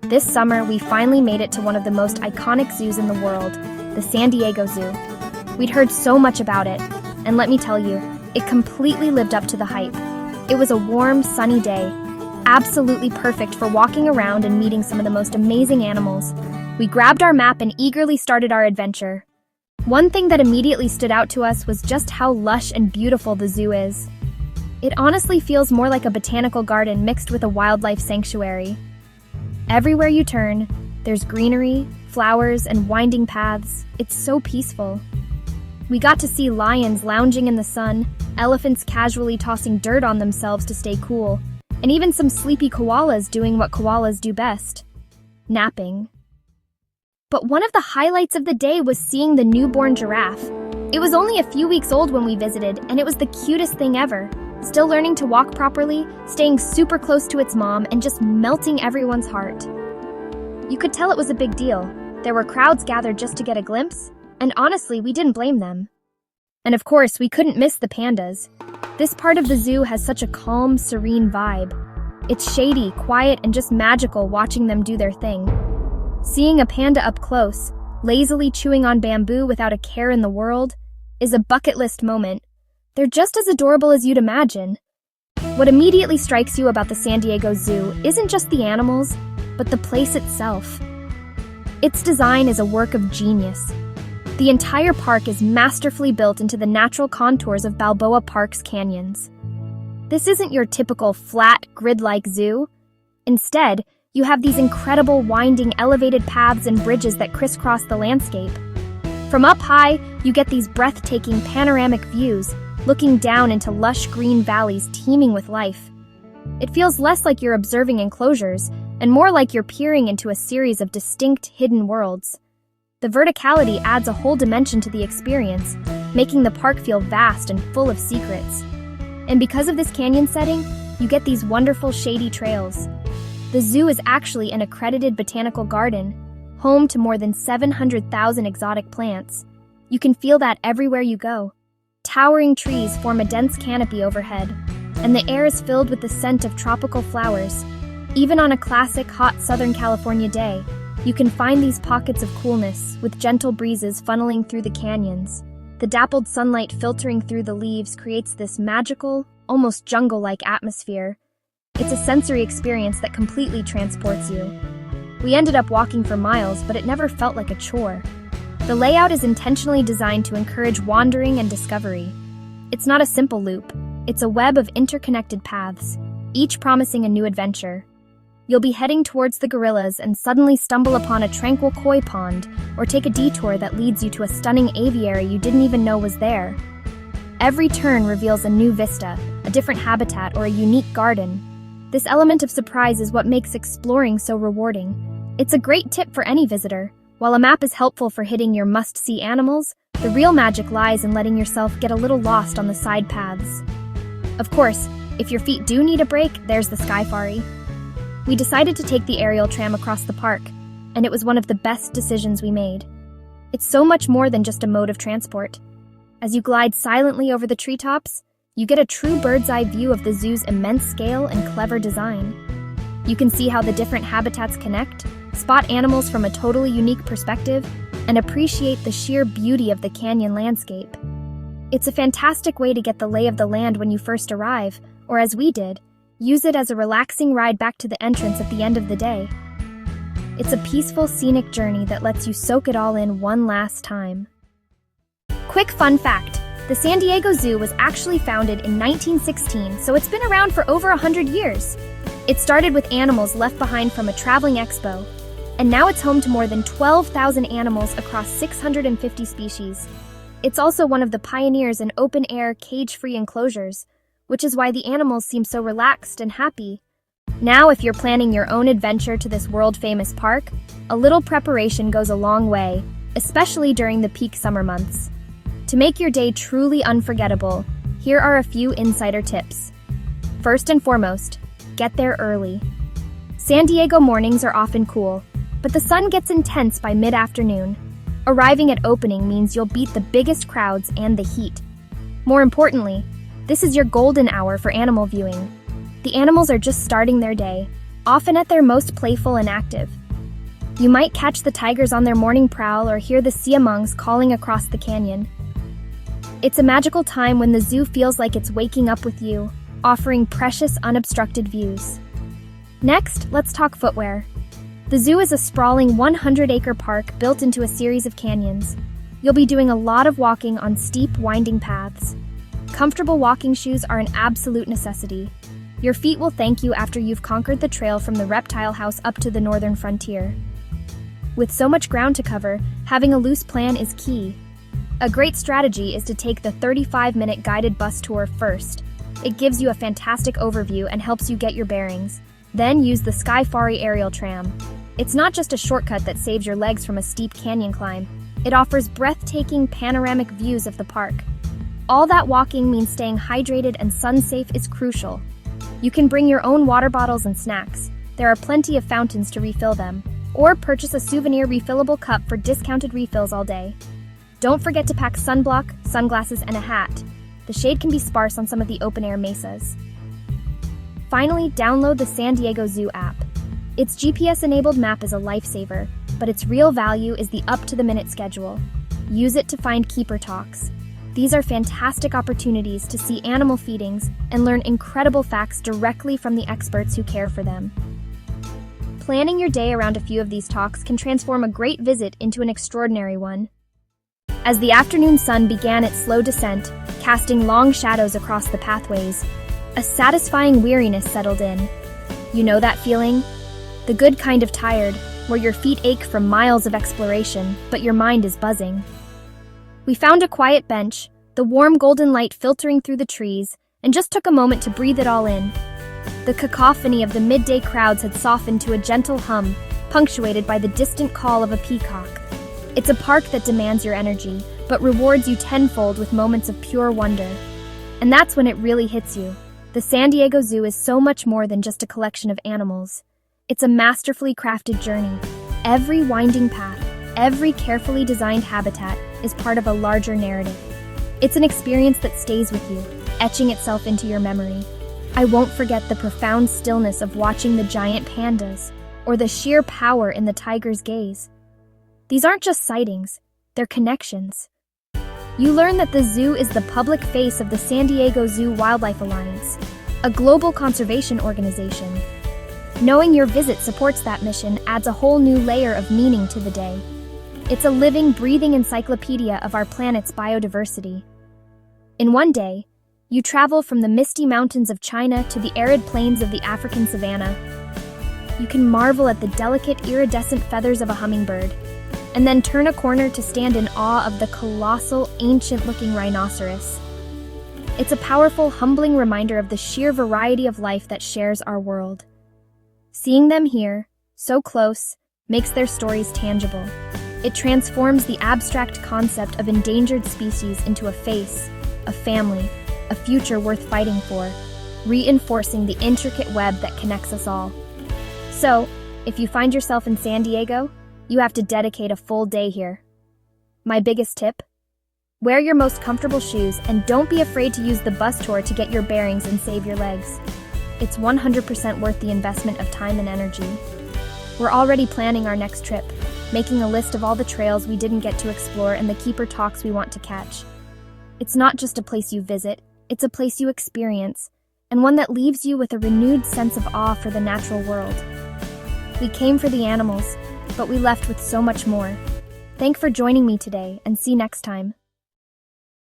This summer, we finally made it to one of the most iconic zoos in the world, the San Diego Zoo. We'd heard so much about it, and let me tell you, it completely lived up to the hype. It was a warm, sunny day, absolutely perfect for walking around and meeting some of the most amazing animals. We grabbed our map and eagerly started our adventure. One thing that immediately stood out to us was just how lush and beautiful the zoo is. It honestly feels more like a botanical garden mixed with a wildlife sanctuary. Everywhere you turn, there's greenery, flowers, and winding paths. It's so peaceful. We got to see lions lounging in the sun, elephants casually tossing dirt on themselves to stay cool, and even some sleepy koalas doing what koalas do best: napping. But one of the highlights of the day was seeing the newborn giraffe. It was only a few weeks old when we visited, and it was the cutest thing ever. Still learning to walk properly, staying super close to its mom, and just melting everyone's heart. You could tell it was a big deal. There were crowds gathered just to get a glimpse, and honestly, we didn't blame them. And of course, we couldn't miss the pandas. This part of the zoo has such a calm, serene vibe. It's shady, quiet, and just magical watching them do their thing. Seeing a panda up close, lazily chewing on bamboo without a care in the world, is a bucket list moment. They're just as adorable as you'd imagine. What immediately strikes you about the San Diego Zoo isn't just the animals, but the place itself. Its design is a work of genius. The entire park is masterfully built into the natural contours of Balboa Park's canyons. This isn't your typical flat, grid-like zoo. Instead, you have these incredible winding elevated paths and bridges that crisscross the landscape. From up high, you get these breathtaking panoramic views, looking down into lush green valleys teeming with life. It feels less like you're observing enclosures, and more like you're peering into a series of distinct, hidden worlds. The verticality adds a whole dimension to the experience, making the park feel vast and full of secrets. And because of this canyon setting, you get these wonderful shady trails. The zoo is actually an accredited botanical garden, home to more than 700,000 exotic plants. You can feel that everywhere you go. Towering trees form a dense canopy overhead, and the air is filled with the scent of tropical flowers. Even on a classic hot Southern California day, you can find these pockets of coolness, with gentle breezes funneling through the canyons. The dappled sunlight filtering through the leaves creates this magical, almost jungle-like atmosphere. It's a sensory experience that completely transports you. We ended up walking for miles, but it never felt like a chore. The layout is intentionally designed to encourage wandering and discovery. It's not a simple loop. It's a web of interconnected paths, each promising a new adventure. You'll be heading towards the gorillas and suddenly stumble upon a tranquil koi pond, or take a detour that leads you to a stunning aviary you didn't even know was there. Every turn reveals a new vista, a different habitat, or a unique garden. This element of surprise is what makes exploring so rewarding. It's a great tip for any visitor. While a map is helpful for hitting your must-see animals, the real magic lies in letting yourself get a little lost on the side paths. Of course, if your feet do need a break, there's the Skyfari. We decided to take the aerial tram across the park, and it was one of the best decisions we made. It's so much more than just a mode of transport. As you glide silently over the treetops, you get a true bird's-eye view of the zoo's immense scale and clever design. You can see how the different habitats connect, spot animals from a totally unique perspective, and appreciate the sheer beauty of the canyon landscape. It's a fantastic way to get the lay of the land when you first arrive, or as we did, use it as a relaxing ride back to the entrance at the end of the day. It's a peaceful, scenic journey that lets you soak it all in one last time. Quick fun fact: the San Diego Zoo was actually founded in 1916, so it's been around for over 100 years. It started with animals left behind from a traveling expo, and now it's home to more than 12,000 animals across 650 species. It's also one of the pioneers in open-air, cage-free enclosures, which is why the animals seem so relaxed and happy. Now, if you're planning your own adventure to this world-famous park, a little preparation goes a long way, especially during the peak summer months. To make your day truly unforgettable, here are a few insider tips. First and foremost, get there early. San Diego mornings are often cool, but the sun gets intense by mid-afternoon. Arriving at opening means you'll beat the biggest crowds and the heat. More importantly, this is your golden hour for animal viewing. The animals are just starting their day, often at their most playful and active. You might catch the tigers on their morning prowl or hear the siamongs calling across the canyon. It's a magical time when the zoo feels like it's waking up with you, offering precious, unobstructed views. Next, let's talk footwear. The zoo is a sprawling 100-acre park built into a series of canyons. You'll be doing a lot of walking on steep, winding paths. Comfortable walking shoes are an absolute necessity. Your feet will thank you after you've conquered the trail from the reptile house up to the northern frontier. With so much ground to cover, having a loose plan is key. A great strategy is to take the 35-minute guided bus tour first. It gives you a fantastic overview and helps you get your bearings. Then use the Skyfari aerial tram. It's not just a shortcut that saves your legs from a steep canyon climb. It offers breathtaking panoramic views of the park. All that walking means staying hydrated and sun-safe is crucial. You can bring your own water bottles and snacks. There are plenty of fountains to refill them. Or purchase a souvenir refillable cup for discounted refills all day. Don't forget to pack sunblock, sunglasses, and a hat. The shade can be sparse on some of the open-air mesas. Finally, download the San Diego Zoo app. Its GPS-enabled map is a lifesaver, but its real value is the up-to-the-minute schedule. Use it to find keeper talks. These are fantastic opportunities to see animal feedings and learn incredible facts directly from the experts who care for them. Planning your day around a few of these talks can transform a great visit into an extraordinary one. As the afternoon sun began its slow descent, casting long shadows across the pathways, a satisfying weariness settled in. You know that feeling? The good kind of tired, where your feet ache from miles of exploration, but your mind is buzzing. We found a quiet bench, the warm golden light filtering through the trees, and just took a moment to breathe it all in. The cacophony of the midday crowds had softened to a gentle hum, punctuated by the distant call of a peacock. It's a park that demands your energy, but rewards you tenfold with moments of pure wonder. And that's when it really hits you. The San Diego Zoo is so much more than just a collection of animals. It's a masterfully crafted journey. Every winding path, every carefully designed habitat is part of a larger narrative. It's an experience that stays with you, etching itself into your memory. I won't forget the profound stillness of watching the giant pandas, or the sheer power in the tiger's gaze. These aren't just sightings, they're connections. You learn that the zoo is the public face of the San Diego Zoo Wildlife Alliance, a global conservation organization. Knowing your visit supports that mission adds a whole new layer of meaning to the day. It's a living, breathing encyclopedia of our planet's biodiversity. In one day, you travel from the misty mountains of China to the arid plains of the African savanna. You can marvel at the delicate, iridescent feathers of a hummingbird, and then turn a corner to stand in awe of the colossal, ancient-looking rhinoceros. It's a powerful, humbling reminder of the sheer variety of life that shares our world. Seeing them here, so close, makes their stories tangible. It transforms the abstract concept of endangered species into a face, a family, a future worth fighting for, reinforcing the intricate web that connects us all. So, if you find yourself in San Diego, you have to dedicate a full day here. My biggest tip? Wear your most comfortable shoes and don't be afraid to use the bus tour to get your bearings and save your legs. It's 100% worth the investment of time and energy. We're already planning our next trip, making a list of all the trails we didn't get to explore and the keeper talks we want to catch. It's not just a place you visit, it's a place you experience, and one that leaves you with a renewed sense of awe for the natural world. We came for the animals, but we left with so much more. Thanks for joining me today, and see you next time.